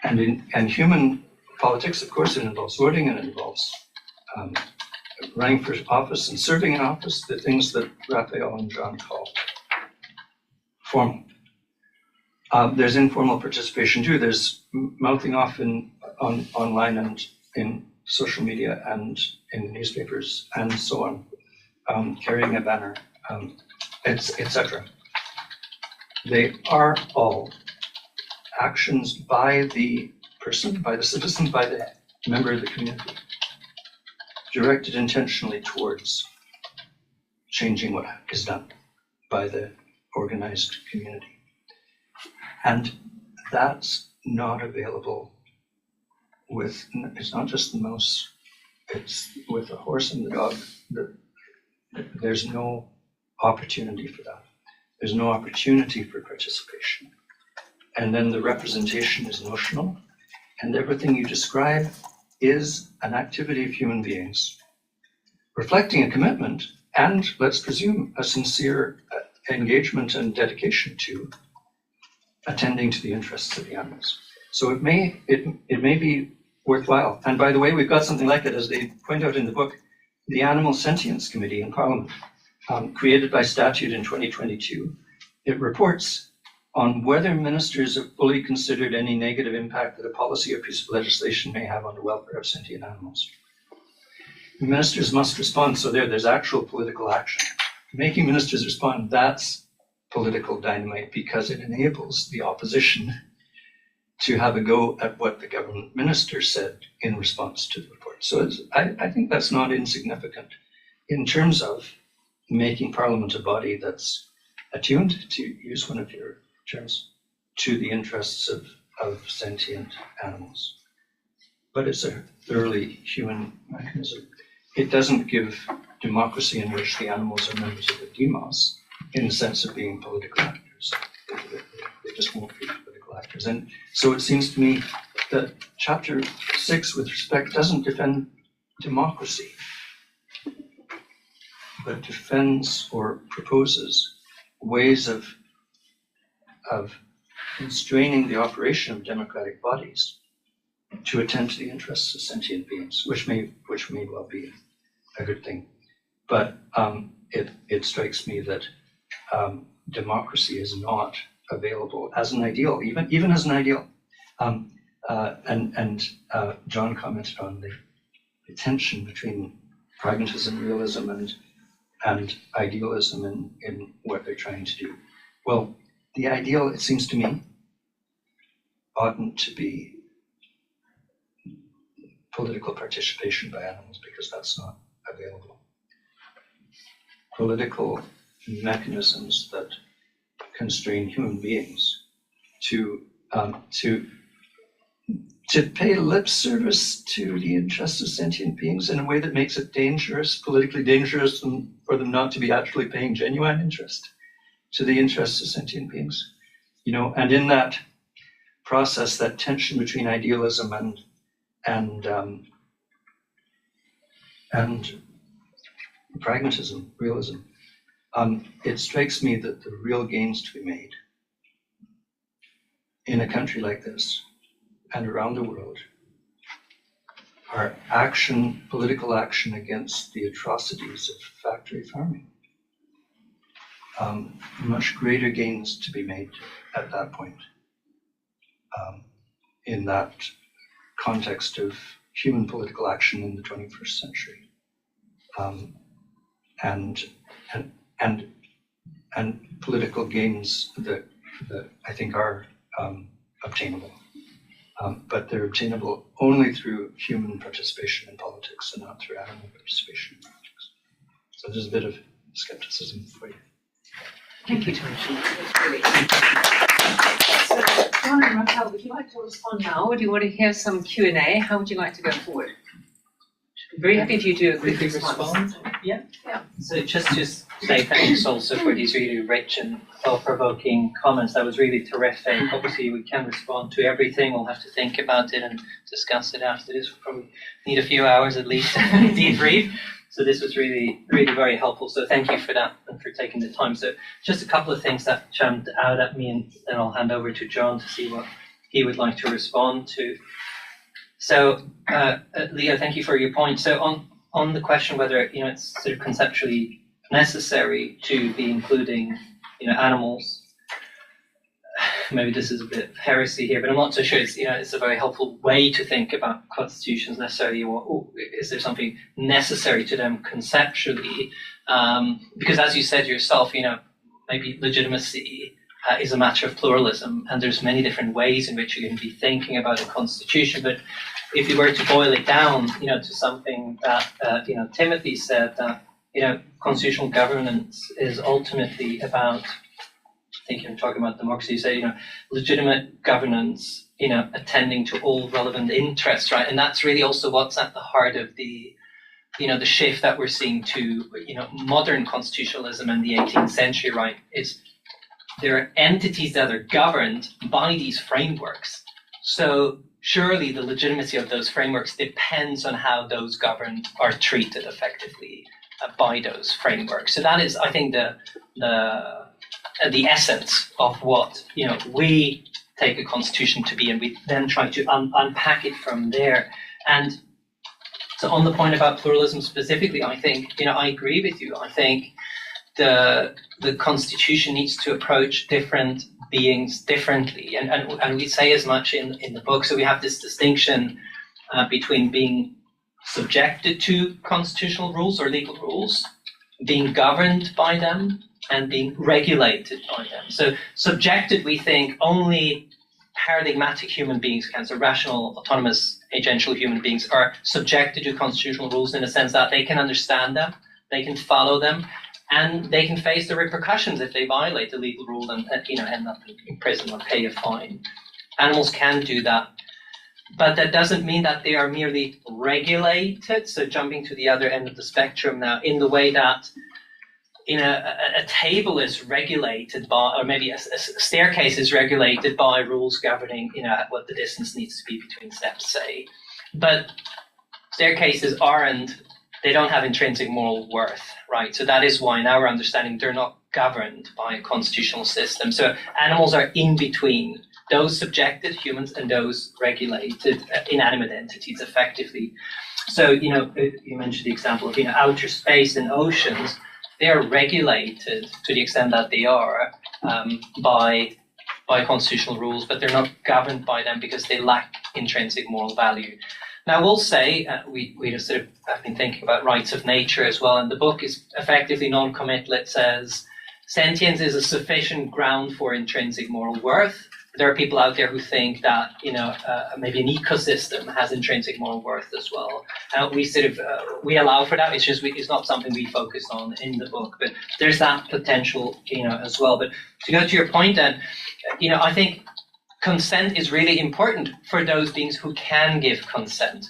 And in human politics, of course, it involves voting and it involves running for office and serving in office, the things that Raffael and John call formal. There's informal participation too. There's mouthing off online and in social media and in newspapers and so on, carrying a banner, etc. They are all actions by the person, by the citizen, by the member of the community, directed intentionally towards changing what is done by the organized community. And that's not available with, it's not just the mouse, it's with the horse and the dog. There's no opportunity for that. There's no opportunity for participation. And then the representation is notional, and everything you describe is an activity of human beings, reflecting a commitment and, let's presume, a sincere engagement and dedication to attending to the interests of the animals. So it may be worthwhile. And by the way, we've got something like it, as they point out in the book, the Animal Sentience Committee in Parliament, created by statute in 2022. It reports on whether ministers have fully considered any negative impact that a policy or piece of legislation may have on the welfare of sentient animals. Ministers must respond, so there's actual political action. Making ministers respond, that's political dynamite, because it enables the opposition to have a go at what the government minister said in response to the report. So I think that's not insignificant in terms of making Parliament a body that's attuned, to use one of your terms, to the interests of sentient animals. But it's a thoroughly human mechanism. It doesn't give democracy in which the animals are members of the demos in the sense of being political actors. They just won't be political actors. And so it seems to me that Chapter 6, with respect, doesn't defend democracy, but defends or proposes ways of constraining the operation of democratic bodies to attend to the interests of sentient beings, which may well be a good thing. But it strikes me that democracy is not available as an ideal, even as an ideal. John commented on the tension between pragmatism, realism, and idealism in what they're trying to do. Well, the ideal, it seems to me, oughtn't to be political participation by animals, because that's not available. Political mechanisms that constrain human beings to pay lip service to the interests of sentient beings in a way that makes it dangerous, politically dangerous, for them not to be actually paying genuine interest to the interests of sentient beings. And in that process, that tension between idealism and pragmatism, realism, it strikes me that the real gains to be made in a country like this and around the world are political action against the atrocities of factory farming. Much greater gains to be made at that point, in that context of human political action in the 21st century, and political gains that I think are obtainable. But they're obtainable only through human participation in politics and not through animal participation in politics. So there's a bit of skepticism for you. Thank you, Tony. That's brilliant. So, John and Raffael, would you like to respond now, or do you want to hear some Q&A? How would you like to go forward? I'm very happy if you do a quick response. Yeah. So just to say thanks also for these really rich and thought-provoking comments. That was really terrific. Obviously, we can't respond to everything. We'll have to think about it and discuss it after this. We'll probably need a few hours at least to debrief. So this was really, really very helpful. So thank you for that and for taking the time. So just a couple of things that jumped out at me, and then I'll hand over to John to see what he would like to respond to. So Leo, thank you for your point. So on the question whether it's sort of conceptually necessary to be including animals, maybe this is a bit of heresy here, but I'm not so sure. It's a very helpful way to think about constitutions necessarily. Or is there something necessary to them conceptually? Because as you said yourself, maybe legitimacy is a matter of pluralism, and there's many different ways in which you can be thinking about a constitution. But if you were to boil it down, to something that Timothy said, that constitutional governance is ultimately about think you're talking about democracy, you say, legitimate governance, attending to all relevant interests, right? And that's really also what's at the heart of the shift that we're seeing to, modern constitutionalism in the 18th century, right? Is there are entities that are governed by these frameworks. So surely the legitimacy of those frameworks depends on how those governed are treated effectively by those frameworks. So that is, I think, the essence of what we take a constitution to be, and we then try to unpack it from there. And so on the point about pluralism specifically, I think I agree with you. I think the constitution needs to approach different beings differently, and we say as much in the book. So we have this distinction between being subjected to constitutional rules or legal rules, being governed by them, and being regulated by them. So subjected, we think, only paradigmatic human beings, so rational, autonomous, agential human beings, are subjected to constitutional rules in the sense that they can understand them, they can follow them, and they can face the repercussions if they violate the legal rule and end up in prison or pay a fine. Animals can do that. But that doesn't mean that they are merely regulated. So jumping to the other end of the spectrum now, in the way that a table is regulated by, or maybe a staircase is regulated by rules governing, what the distance needs to be between steps, say. But staircases they don't have intrinsic moral worth, right? So that is why, in our understanding, they're not governed by a constitutional system. So animals are in between those subjected, humans, and those regulated, inanimate entities, effectively. So, you mentioned the example of, outer space and oceans. They are regulated to the extent that they are by constitutional rules, but they're not governed by them because they lack intrinsic moral value. Now, we'll say, we sort of have been thinking about rights of nature as well, and the book is effectively non-committal. It says sentience is a sufficient ground for intrinsic moral worth. There are people out there who think that, maybe an ecosystem has intrinsic moral worth as well. We allow for that. It's just, it's not something we focus on in the book, but there's that potential, as well. But to go to your point then, I think consent is really important for those beings who can give consent,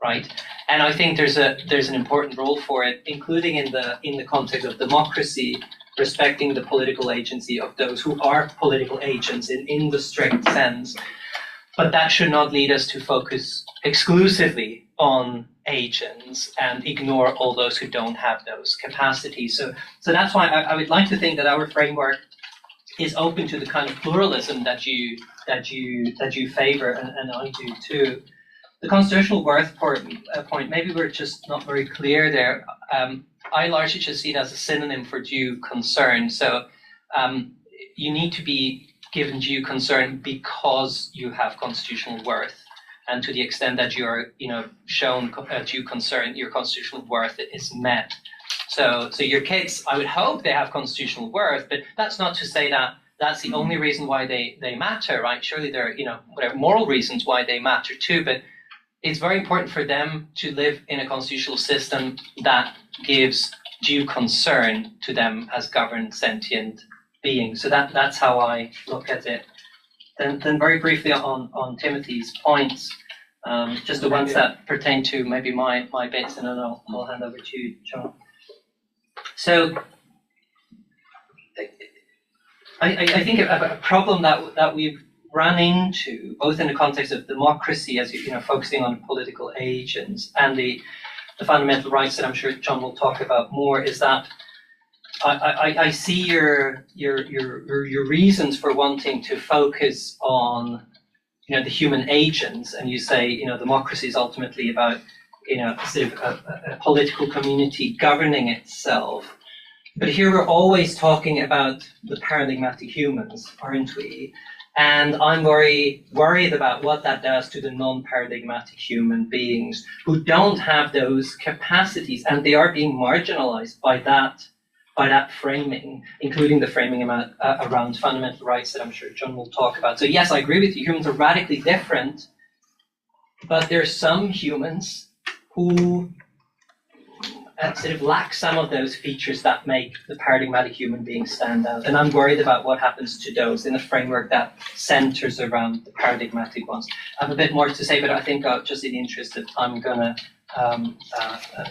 right? And I think there's an important role for it, including in the context of democracy, respecting the political agency of those who are political agents in the strict sense. But that should not lead us to focus exclusively on agents and ignore all those who don't have those capacities. So that's why I would like to think that our framework is open to the kind of pluralism that you favor, and I do too. The constitutional worth point, maybe we're just not very clear there. I largely just see it as a synonym for due concern. So you need to be given due concern because you have constitutional worth, and to the extent that you are, shown due concern, your constitutional worth is met. So your kids, I would hope they have constitutional worth, but that's not to say that that's the only reason why they matter, right? Surely there are, whatever moral reasons why they matter too, but it's very important for them to live in a constitutional system that gives due concern to them as governed sentient beings. So that's how I look at it. Then very briefly on Timothy's points, just the ones that pertain to maybe my bits, and then I'll hand over to you, John. So I think a problem that we've run into, both in the context of democracy, as focusing on political agents, and the fundamental rights that I'm sure John will talk about more, is that I see your reasons for wanting to focus on the human agents, and you say democracy is ultimately about sort of a political community governing itself. But here we're always talking about the paradigmatic humans, aren't we? And I'm very worried about what that does to the non-paradigmatic human beings who don't have those capacities, and they are being marginalized by that framing, including the framing around fundamental rights that I'm sure John will talk about. So yes, I agree with you. Humans are radically different, but there are some humans who sort of lack some of those features that make the paradigmatic human being stand out. And I'm worried about what happens to those in a framework that centers around the paradigmatic ones. I have a bit more to say, but I think just in the interest of time, I'm going to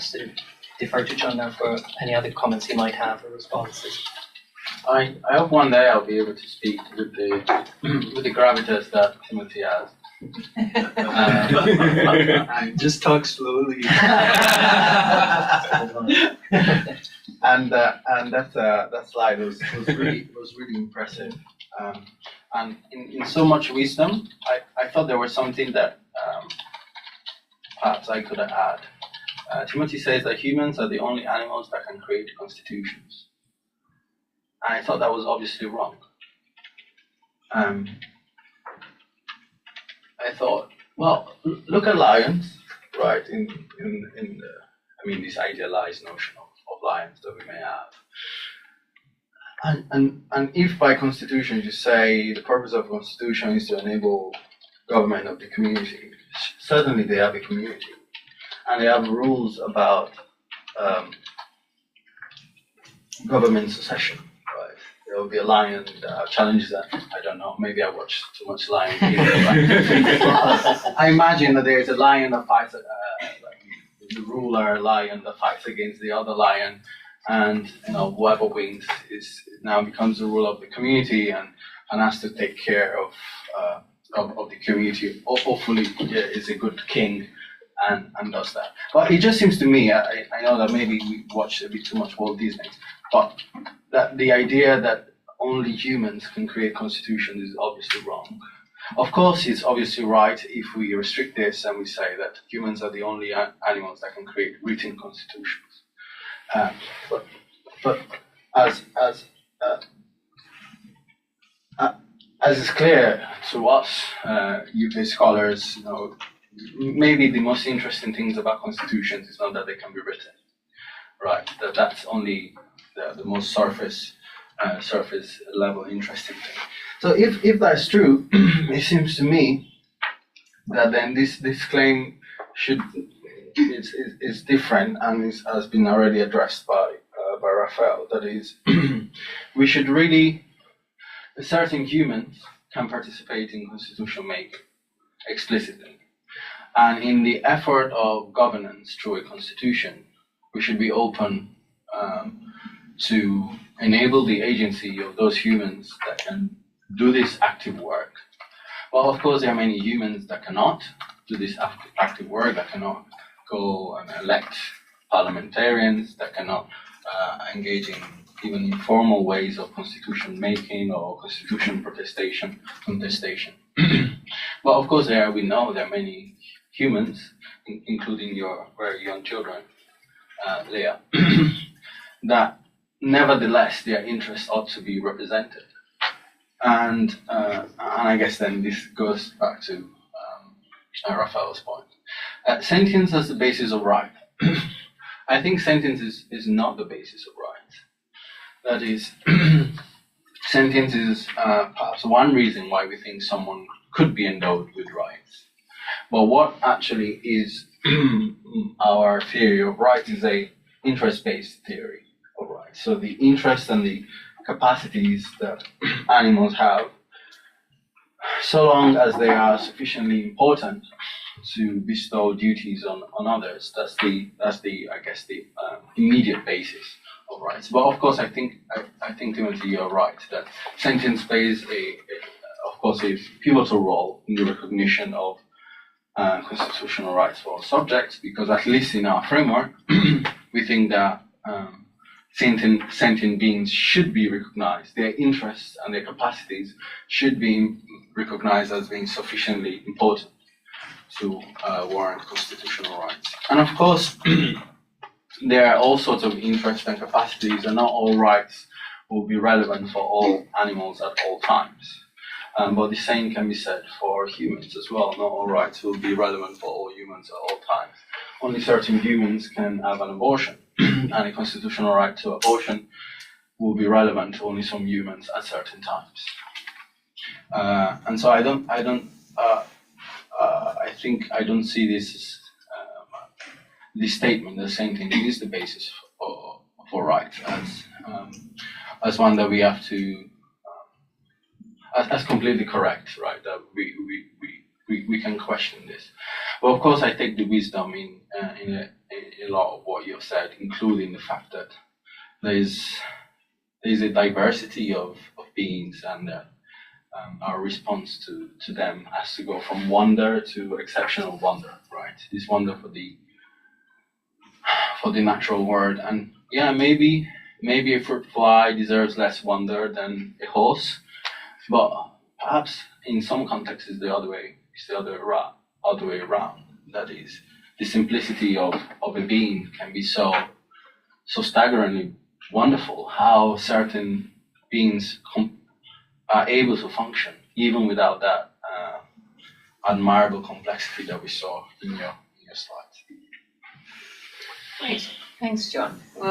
sort of defer to John now for any other comments he might have or responses. I hope one day I'll be able to speak with the gravitas that Timothy has. Just talk slowly. and that slide was really impressive. And in so much wisdom, I thought there was something that perhaps I could add. Timothy says that humans are the only animals that can create constitutions. And I thought that was obviously wrong. I thought, well, look at lions, right? In this idealized notion of lions that we may have. And if by constitution you say the purpose of a constitution is to enable government of the community, certainly they have a community. And they have rules about government succession. There will be a lion that challenges that. I don't know. Maybe I watched too much Lion King. I imagine that there is a lion that fights, the ruler lion that fights against the other lion, and whoever wins now becomes the ruler of the community and has to take care of the community. Hopefully, is a good king and does that. But it just seems to me, I know that maybe we watched a bit too much Walt Disney, but that the idea that only humans can create constitutions is obviously wrong. Of course, it's obviously right if we restrict this and we say that humans are the only animals that can create written constitutions. But as is clear to us, UK scholars, maybe the most interesting things about constitutions is not that they can be written, right? That's only the most surface level interesting thing. So if that's true, it seems to me that then this claim is different and has been already addressed by Raffael. That is, we should really, certain humans can participate in constitution making explicitly, and in the effort of governance through a constitution, we should be open to enable the agency of those humans that can do this active work. Well, of course, there are many humans that cannot do this active work, that cannot go and elect parliamentarians, that cannot engage in even informal ways of constitution making or constitution contestation. But of course, we know there are many humans, including your very young children, Leah, that nevertheless their interests ought to be represented. And I guess then this goes back to Raffael's point. Sentience as the basis of right. I think sentience is not the basis of right. That is, sentience is perhaps one reason why we think someone could be endowed with rights. But what actually is our theory of rights is a interest-based theory of rights. So the interest and the capacities that animals have, so long as they are sufficiently important to bestow duties on others, that's the immediate basis of rights. But of course, I think Timothy, you're right that sentience plays of course a pivotal role in the recognition of constitutional rights for all subjects, because at least in our framework, we think that sentient beings should be recognized. Their interests and their capacities should be recognized as being sufficiently important to warrant constitutional rights. And of course, there are all sorts of interests and capacities, and not all rights will be relevant for all animals at all times. But the same can be said for humans as well. Not all rights will be relevant for all humans at all times. Only certain humans can have an abortion, and a constitutional right to abortion will be relevant to only some humans at certain times. And so I don't see this as this statement, the sentient, is the basis for rights as one that we have to as completely correct, right? That we can question this. But of course, I take the wisdom in a lot of what you've said, including the fact that there is a diversity of beings, and our response to them has to go from wonder to exceptional wonder, right? This wonder for the natural world, and yeah, maybe a fruit fly deserves less wonder than a horse, but perhaps in some contexts it's the other way. It's the other way around. That is, the simplicity of a being can be so staggeringly wonderful. How certain beings are able to function even without that admirable complexity that we saw in your slides. Great, thanks, John. Well,